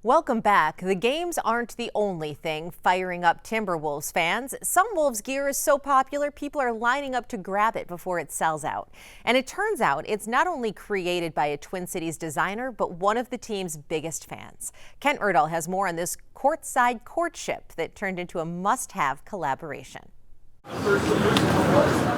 Welcome back. The games aren't the only thing firing up Timberwolves fans. Some Wolves gear is so popular, people are lining up to grab it before it sells out. And it turns out it's not only created by a Twin Cities designer, but one of the team's biggest fans. Kent Erdahl has more on this courtside courtship that turned into a must-have collaboration.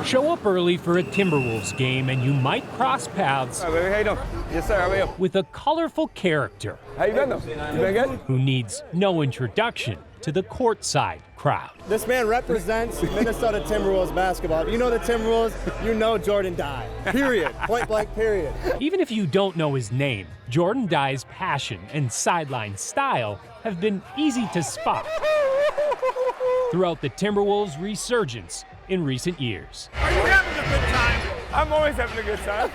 Show up early for a Timberwolves game and you might cross paths How you doing? Yes, sir. How are you? with a colorful character How you been, though? You been good? who needs no introduction to the courtside crowd. This man represents Minnesota Timberwolves basketball. If you know the Timberwolves, you know Jordan Dye. Period. Point blank, period. Even if you don't know his name, Jordan Dye's passion and sideline style have been easy to spot throughout the Timberwolves' resurgence in recent years. Are you having a good time? I'm always having a good time.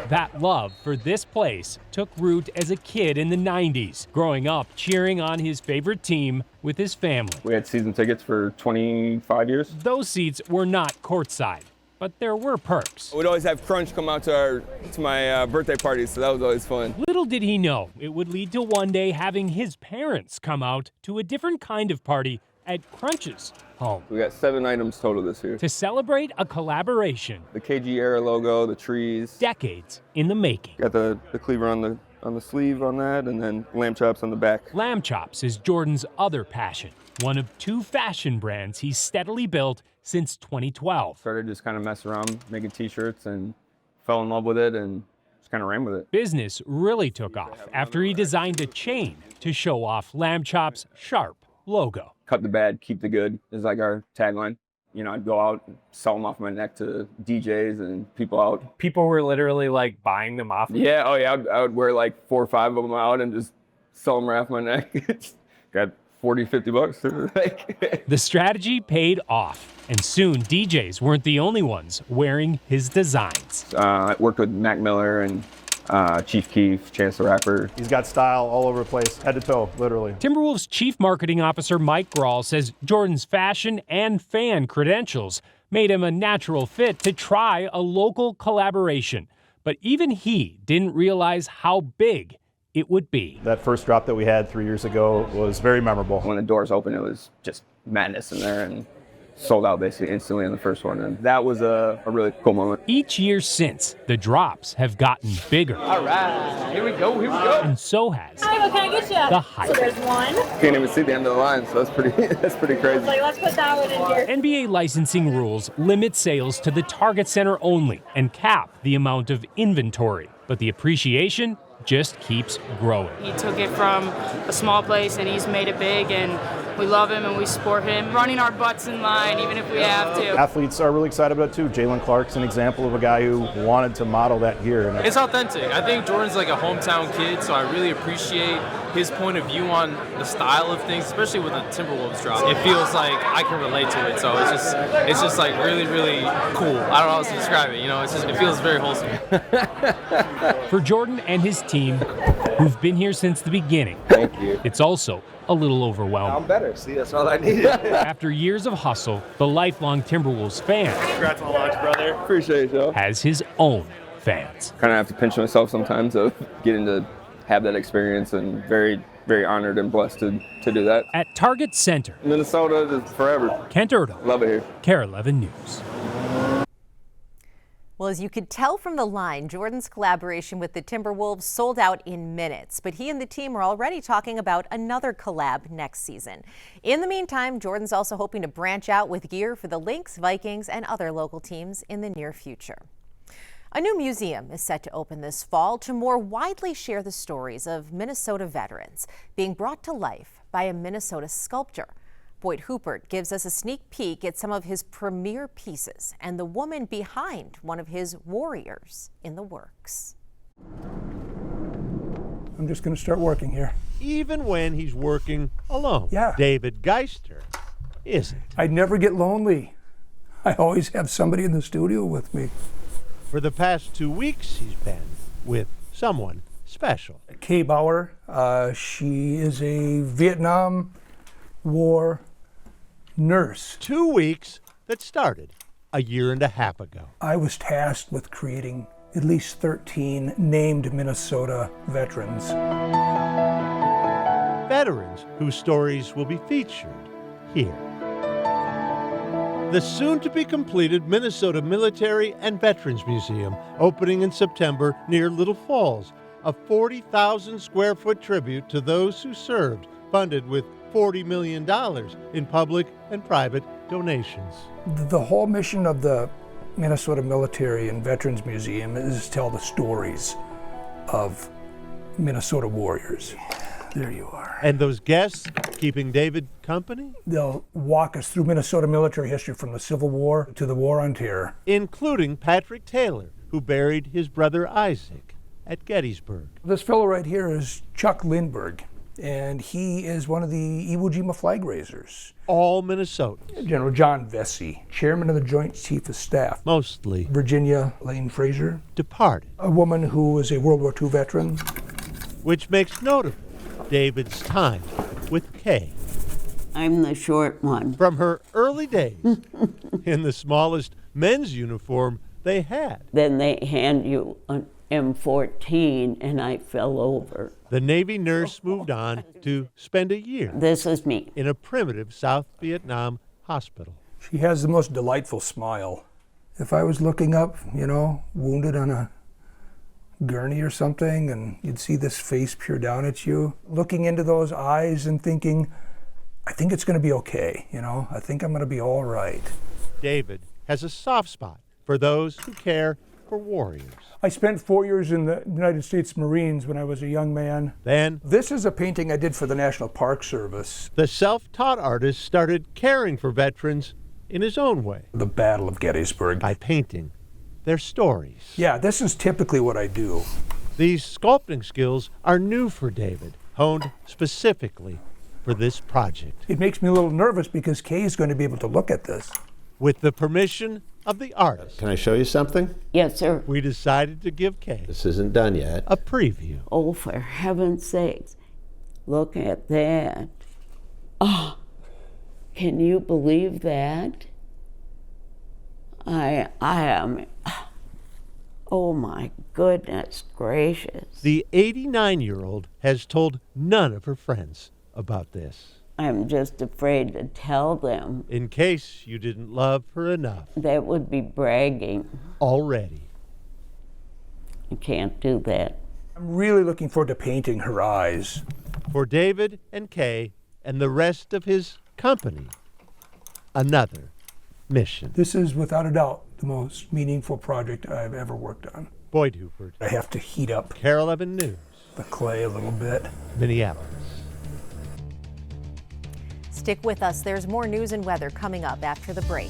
That love for this place took root as a kid in the 90s, growing up cheering on his favorite team with his family. We had season tickets for 25 years. Those seats were not courtside, but there were perks. We'd always have Crunch come out to my birthday parties, so that was always fun. Little did he know it would lead to one day having his parents come out to a different kind of party at Crunch's home. We got 7 items total this year. To celebrate a collaboration The KG era logo, the trees. decades in the making. Got the cleaver on the sleeve on that, and then lamb chops on the back. Lamb chops is Jordan's other passion, one of 2 fashion brands he's steadily built since 2012. Started just kind of messing around, making t-shirts, and fell in love with it, and just kind of ran with it. Business really took off after he designed a chain to show off Lamb Chop's sharp logo. Cut the bad, keep the good is like our tagline. You know, I'd go out, sell them off my neck to DJs and people out. People were literally like buying them off. Yeah, oh yeah, I would wear like 4 or 5 of them out and just sell them right off my neck. Got 40, 50 bucks. The strategy paid off, and soon DJs weren't the only ones wearing his designs. I worked with Mac Miller and Chief Keef, Chance the Rapper. He's got style all over the place, head to toe, literally. Timberwolves Chief Marketing Officer Mike Grawl says Jordan's fashion and fan credentials made him a natural fit to try a local collaboration. But even he didn't realize how big it would be. That first drop that we had 3 years ago was very memorable. When the doors opened, it was just madness in there and sold out basically instantly on the first one. And that was a really cool moment. Each year since, the drops have gotten bigger. All right, here we go, here we go. And so has Hi, what can I get you? the hype. So there's one. Can't even see the end of the line, so that's pretty crazy. Like, let's put that one in here. NBA licensing rules limit sales to the Target Center only and cap the amount of inventory. But the appreciation just keeps growing. He took it from a small place and he's made it big, and we love him and we support him, running our butts in line even if we have to. Athletes are really excited about it too. Jalen Clark's an example of a guy who wanted to model that here. It's authentic. I think Jordan's like a hometown kid, so I really appreciate his point of view on the style of things, especially with the Timberwolves drop. It feels like I can relate to it, so it's just like really, really cool. I don't know how else to describe it. You know, it feels very wholesome. For Jordan and his team, who've been here since the beginning, Thank you. it's also a little overwhelming. I'm better. See, that's all I needed. After years of hustle, the lifelong Timberwolves fan Congrats on the launch, brother. Appreciate it, y'all. has his own fans. Kind of have to pinch myself sometimes of getting to have that experience, and very, very honored and blessed to do that. At Target Center, Minnesota is forever. Kent Erdahl, Love it here. KARE 11 News. Well, as you could tell from the line, Jordan's collaboration with the Timberwolves sold out in minutes, but he and the team are already talking about another collab next season. In the meantime, Jordan's also hoping to branch out with gear for the Lynx, Vikings, and other local teams in the near future. A new museum is set to open this fall to more widely share the stories of Minnesota veterans being brought to life by a Minnesota sculptor. Boyd Hoopert gives us a sneak peek at some of his premier pieces and the woman behind one of his warriors in the works. I'm just going to start working here. Even when he's working alone. Yeah. David Geister isn't. I never get lonely. I always have somebody in the studio with me. For the past 2 weeks, he's been with someone special. Kay Bauer, she is a Vietnam War nurse. 2 weeks that started a year and a half ago. I was tasked with creating at least 13 named Minnesota veterans. veterans whose stories will be featured here. The soon-to-be-completed Minnesota Military and Veterans Museum, opening in September near Little Falls, a 40,000-square-foot tribute to those who served, funded with $40 million in public and private donations. The whole mission of the Minnesota Military and Veterans Museum is to tell the stories of Minnesota warriors. There you are. And those guests keeping David company? They'll walk us through Minnesota military history from the Civil War to the War on Terror. Including Patrick Taylor, who buried his brother Isaac at Gettysburg. This fellow right here is Chuck Lindbergh, and he is one of the Iwo Jima flag raisers. All Minnesotans. General John Vesey, chairman of the Joint Chief of Staff. Mostly Virginia Lane Fraser. departed. A woman who was a World War II veteran. Which makes notable David's time with Kay. I'm the short one. From her early days in the smallest men's uniform they had. Then they hand you an M14 and I fell over. The Navy nurse moved on to spend a year. This is me. In a primitive South Vietnam hospital. She has the most delightful smile. If I was looking up, wounded on a gurney or something, and you'd see this face peer down at you, looking into those eyes and thinking, I think it's going to be okay, I think I'm going to be all right. David has a soft spot for those who care for warriors. I spent 4 years in the United States Marines when I was a young man. Then, this is a painting I did for the National Park Service. The self-taught artist started caring for veterans in his own way. The Battle of Gettysburg. By painting their stories. Yeah, this is typically what I do. These sculpting skills are new for David, honed specifically for this project. It makes me a little nervous because Kay is going to be able to look at this. With the permission of the artist. Can I show you something? Yes, sir. We decided to give Kay. This isn't done yet. A preview. Oh, for heaven's sakes. Look at that. Oh, can you believe that? I am, oh my goodness gracious. The 89-year-old has told none of her friends about this. I'm just afraid to tell them. In case you didn't love her enough. That would be bragging. Already. You can't do that. I'm really looking forward to painting her eyes. For David and Kay and the rest of his company, another mission. This is without a doubt the most meaningful project I've ever worked on. Boyd Hupert. I have to heat up KARE 11 News. The clay a little bit. Minneapolis. Stick with us. There's more news and weather coming up after the break.